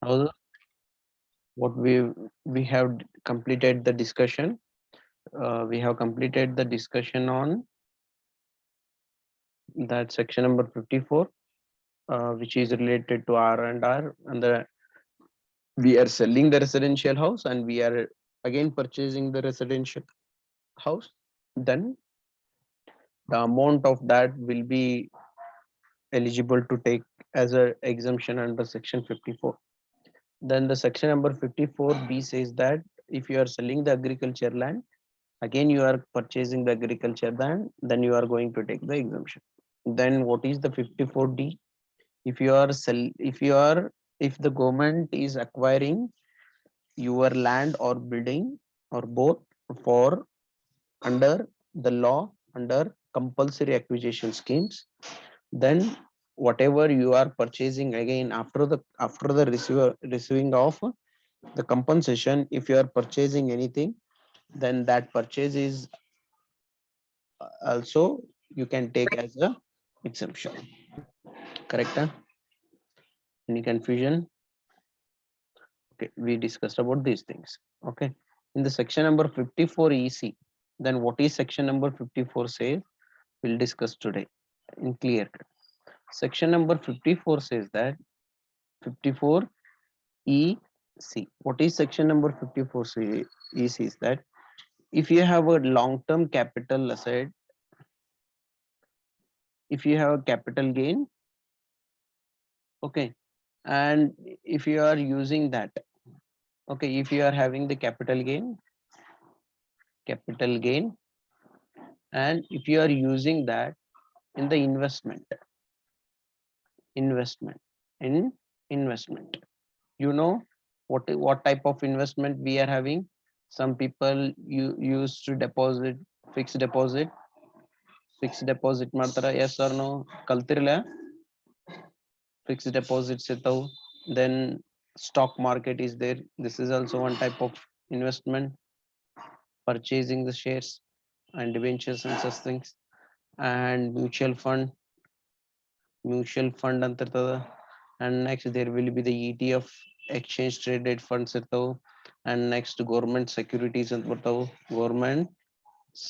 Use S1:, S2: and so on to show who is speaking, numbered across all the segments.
S1: Now, what we have completed the discussion. We have completed the discussion on that section number 54, which is related to R&R, and the we are selling the residential house and we are again purchasing the residential house. Then the amount of that will be eligible to take as a exemption under section 54. Then the section number 54b says that if you are selling the agriculture land, again you are purchasing the agriculture land, then you are going to take the exemption. Then what is the 54d? If you are if the government is acquiring your land or building or both for under the law under compulsory acquisition schemes, then whatever you are purchasing again after the receiving of the compensation, if you are purchasing anything, then that purchase is also you can take as a exemption. Correct? Huh? Any confusion? Okay, we discussed about these things. Okay, in the section number 54 EC, then what is section number 54 says, we'll discuss today in clear cut. Section number 54 says that 54 EC. What is section number 54 EC is that if you have a long-term capital asset, if you have a capital gain, okay, and if you are using that, okay, if you are having the capital gain, and if you are using that in the investment in investment, you know what type of investment we are having. Some people you used to deposit fixed deposit ಮಾಡ್ತಾರ. Yes or no? ಕಲ್ತಿರ್ಲ fixed deposits ಇರ್ತಾವು. Then stock market is there. This is also one type of investment, purchasing the shares and debentures and such things. And mutual fund ಅಂತ ಇರ್ತದ. And next there will be the ETF, exchange traded funds ಇರ್ತಾವು. And next government securities ಅಂತ ಬರ್ತಾವು. government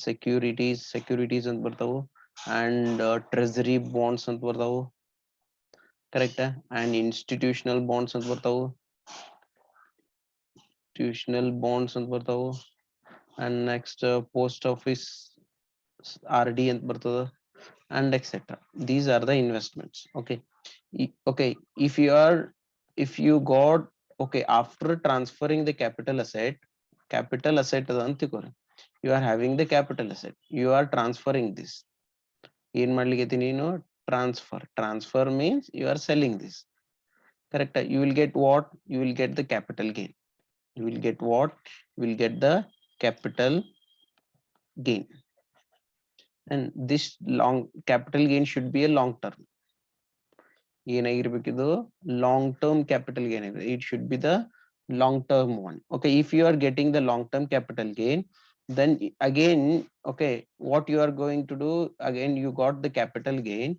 S1: securities ಅಂತ ಬರ್ತಾವು. And treasury bonds ಅಂತ ಬರ್ತಾವು. Correct? And institutional bonds ಅಂತ ಬರ್ತಾವು. ಅಂತ ಬರ್ತಾವು. And next post office RD ಅಂತ ಬರ್ತದ. And etc. These are the investments. Okay. Okay, if you got, okay, after transferring the capital asset you are having the capital asset, you are transferring this. ಏನ್ ಮಾಡ್ಲಿಕ್ಕೆ ನೀನು transfer means you are selling this. Correct? You will get what? You will get the capital gain. You will get what? You will get the capital gain. And this long capital gain should be a long term. Long term capital gain. It should be the long term one. Okay, if you are getting the long term capital gain, then again, okay, what you are going to do, again you got the capital gain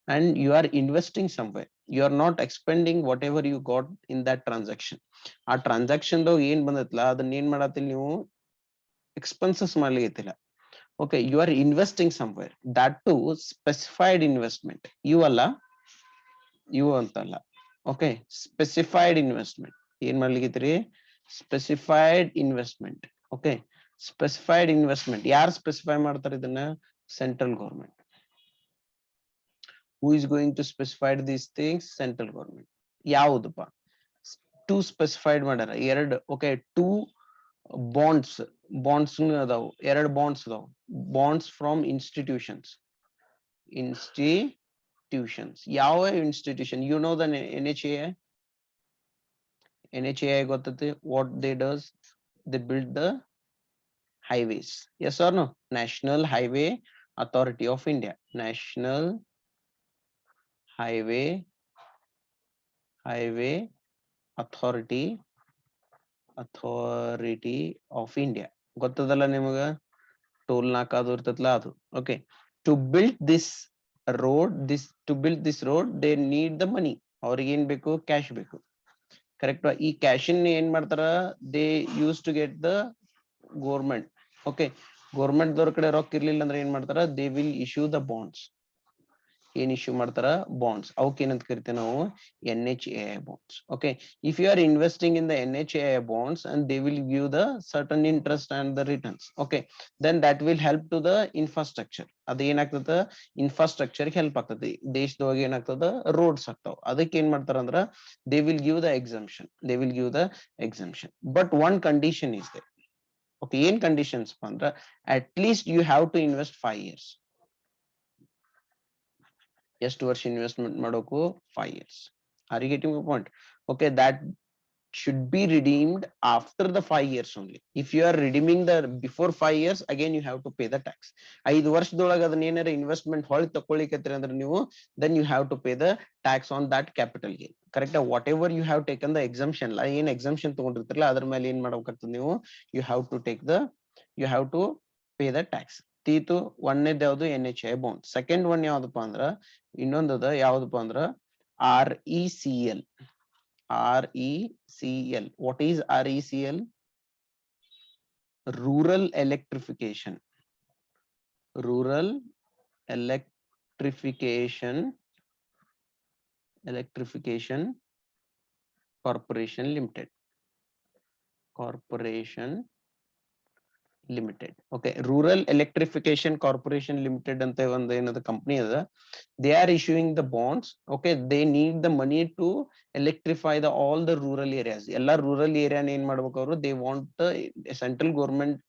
S1: and you are investing somewhere. You are not expending whatever you got in that transaction. ಆ transaction ದಾಗ ಏನ್ ಬಂದತ್ಲ ಅದನ್ನ ಏನ್ ಮಾಡತ್ತಿಲ್ಲ ನೀವು expenses ಮಾಡ್ಲಿಕ್ಕಿಲ್ಲ. Okay, you are investing somewhere, that too specified investment. ಇವು ಅಂತಲ್ಲ. Okay, specified investment. ಏನ್ ಮಾಡ್ಲಿಕ್ಕಿತ್ರಿ? Specified investment. Okay, specified investment. ಯಾರು ಸ್ಪೆಸಿಫೈ ಮಾಡ್ತಾರೆ ಇದನ್ನ? Central government. Who is going to specify these things? Central government. ಯಾವುದಪ್ಪ? Two specified ಮಾಡ್ಯಾರ. ಎರಡು, okay, two bonds ಅದಾವು. ಎರಡು bonds ಅದಾವು. Bonds from institutions. ಯಾವ institution? You know the NHAI? NHAI ಗೊತ್ತೈತಿ? What they does? They build the highways. Yes or no? National Highway Authority of India. National Highway Authority of India. ಗೊತ್ತದಲ್ಲ ನಿಮಗ? Toll ನಾಕಾ ಅದು ಇರ್ತೈತಲ್ಲ ಅದು. Okay, to build this road they need the money. ಅವ್ರಿಗೆ ಏನ್ ಬೇಕು? Cash ಬೇಕು. Correct. ಈ cash in ಏನ್ ಮಾಡ್ತಾರ, they use to get the government. Okay, government ದವ್ರ ಕಡೆ ರೊಕ್ಕ ಇರ್ಲಿಲ್ಲ ಅಂದ್ರೆ ಏನ್ ಮಾಡ್ತಾರ, they will issue the bonds. ಏನ್ ಇಶ್ಯೂ ಮಾಡ್ತಾರ, ಬಾಂಡ್ಸ್. ಅವಕ್ಕೆ ಏನಂತ ಕರಿತೀವಿ ನಾವು, NHAI bonds. Okay, if you are investing in the NHAI bonds and they will give the certain interest and the returns. Okay, then that will help to the infrastructure. ಅದ ಏನಾಗ್ತದ, infrastructure help ಆಗ್ತದೆ. ದೇಶದೊಳಗೆ ಏನಾಗ್ತದ, roads ಆಗ್ತಾವ. ಅದಕ್ಕೆ ಏನ್ ಮಾಡ್ತಾರ ಅಂದ್ರ, they will give the exemption. They will give the exemption. But one condition is there. Okay, ಏನ್ ಕಂಡೀಷನ್ಸ್ ಅಂದ್ರ, at least you have to invest 5 years. ಎಷ್ಟು ವರ್ಷ ಇನ್ವೆಸ್ಟ್ಮೆಂಟ್ ಮಾಡೋಕು, 5 years. Are you getting my point? Okay, that should be redeemed after the 5 years only. If you are redeeming the before 5 years, again you have to pay the tax. 5 ವರ್ಷದೊಳಗ ಅದನ್ನ ಏನಾರ investment ಹೊಳ್ಳಿ ತಕೊಳ್ಳಿಕತ್ತೀರಿ ಅಂದ್ರೆ ನೀವು, then you have to pay the tax on that capital gain. Correct. Whatever you have taken the exemption, ಏನ್ exemption ತಗೊಂಡಿರ್ತಿರಲ್ಲ ಅದ್ರ ಮೇಲೆ ಏನ್ ಮಾಡ್ಬೇಕಾಗ್ತದೆ ನೀವು, you have to take the, you have to pay the tax. ತೀತು ಒಂದೇದ್ ಯಾವ್ದು, NHAI ಬಾಂಡ್. ಸೆಕೆಂಡ್ ಒನ್ ಯಾವ್ದಪ್ಪ ಅಂದ್ರ, ಇನ್ನೊಂದದ ಯಾವ್ದಪ್ಪ ಅಂದ್ರ RECL. RECL. What is RECL? Rural electrification. Rural electrification Corporation Limited. Corporation Limited. Okay, Rural Electrification Corporation Limited ante ಒಂದು ಏನದ company ಅದ. They are issuing the bonds. Okay, they need the money to electrify the all the rural areas. ಎಲ್ಲ rural area ಏನ್ ಮಾಡ್ಬೇಕು ಅವರು, they want the central government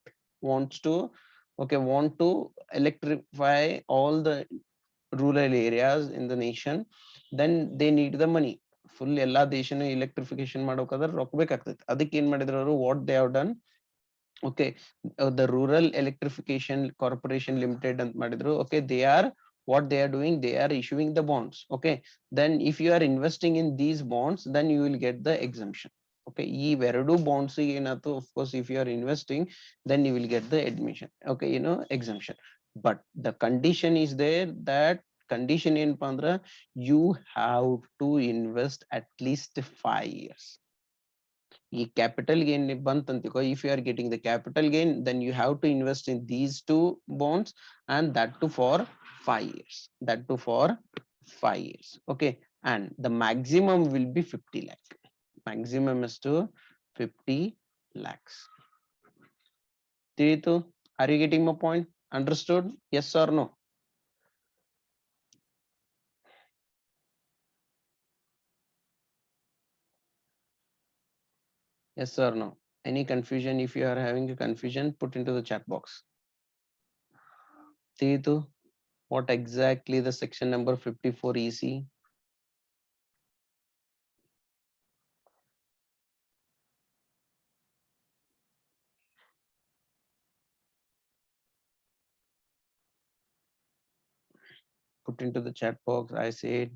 S1: wants to, okay, want to electrify all the rural areas in the nation. Then they need the money. Full ಎಲ್ಲಾ ದೇಶನ electrification ಮಾಡೋಕಾದ್ರೆ ರೊಕ್ಕ ಬೇಕಾಗ್ತೈತಿ. ಅದಕ್ಕೆ ಏನ್ ಮಾಡಿದ್ರು ಅವರು, what they have done, okay, the Rural Electrification Corporation Limited ಅಂತ ಮಾಡಿದ್ರು. Okay, they are, what they are doing, they are issuing the bonds. Okay, then if you are investing in these bonds, then you will get the exemption. Okay, ಈ ಎರಡು bonds ಏನಾಯ್ತು, of course if you are investing, then you will get the admission. Okay, you know, exemption. But the condition is there, that condition ಏನಪ್ಪಾ ಅಂದ್ರ, you have to invest at least 5 years. ಈ capital gain ಬಂತಂತಿಕೋ, if you are getting the capital gain, then you have to invest in these two bonds, and that too for 5 years. That too for 5 years. Okay, and the maximum will be 50 lakh. Maximum is to 50 lakhs. Tiritu, are you getting my point? Understood? Yes or no? Yes or no? Any confusion? If you are having a confusion, put into the chat box. Tiritu, what exactly the section number 54 EC? Put into the chat box. I said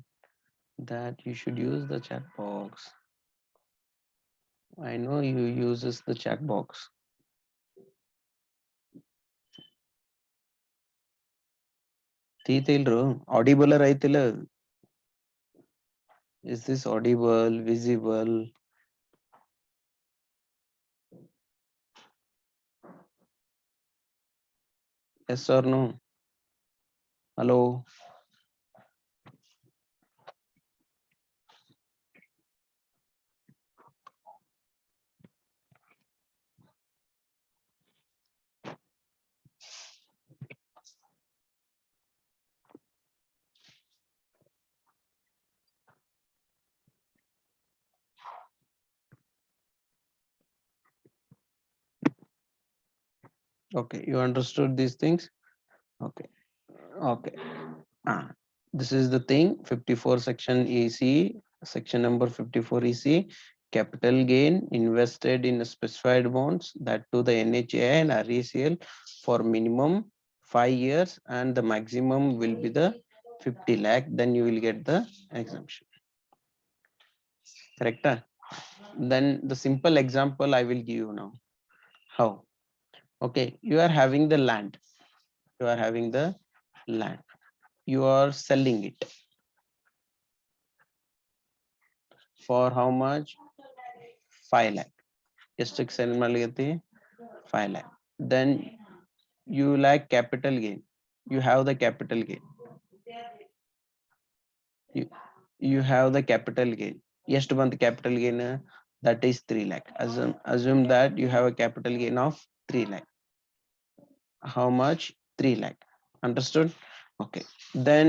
S1: that you should use the chat box. I know you uses the chat box. ತೀತಿಲ್ರು audible ಐತಿಲ್ಲ? Is this audible, visible? Yes or no? Hello? Okay, you understood these things? Okay, okay. This is the thing, 54 section EC, section number 54 EC, capital gain invested in specified bonds, that to the NHAI and RECL for minimum 5 years, and the maximum will be the 50 lakh, then you will get the exemption. Correct? Then the simple example I will give you now. How? Okay, you are having the land. You are having the land. You are selling it. For how much? 5 lakh. ಎಷ್ಟು cell ಮಾಡ್ಲಿಕ್ಕೆ 5 lakh. Then you like capital gain. You have the capital gain. You have the capital gain. ಎಷ್ಟು ಬಂತು capital gain? That is 3 lakh. Assume that you have a capital gain of 3 lakh. How much? 3 lakh. Understood? Okay. Then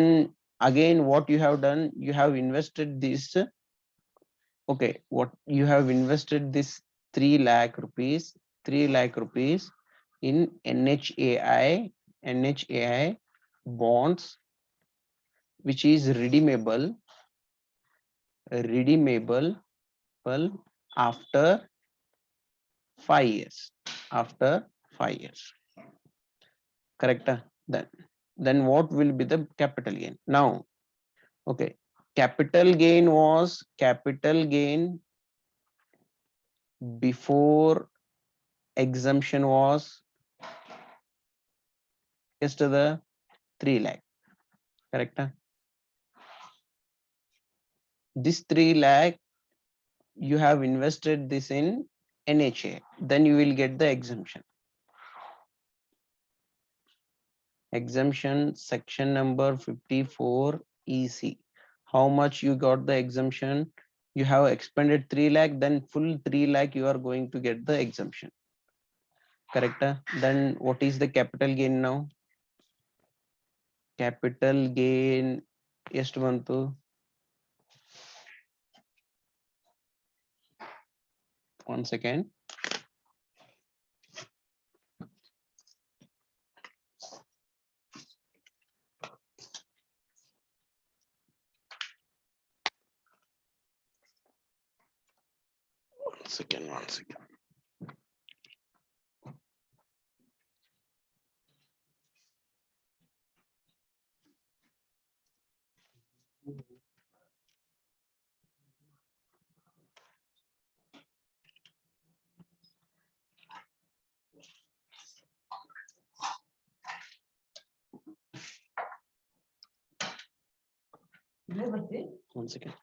S1: again, what you have done, you have invested this. Okay, what you have invested this 3 lakh rupees, 3 lakh rupees in NHAI bonds, which is redeemable well, after 5 years. After 5 years. Correct? Then what will be the capital gain? Now, okay, capital gain before exemption was just the 3 lakh. Correct? This 3 lakh you have invested this in NHA, then you will get the exemption. Exemption section number 54 EC. How much you got the exemption? You have expended 3 lakh, then full 3 lakh you are going to get the exemption. Correct? Then what is the capital gain now? Capital gain ಎಷ್ಟು ಬಂತು? One second. One second. One second.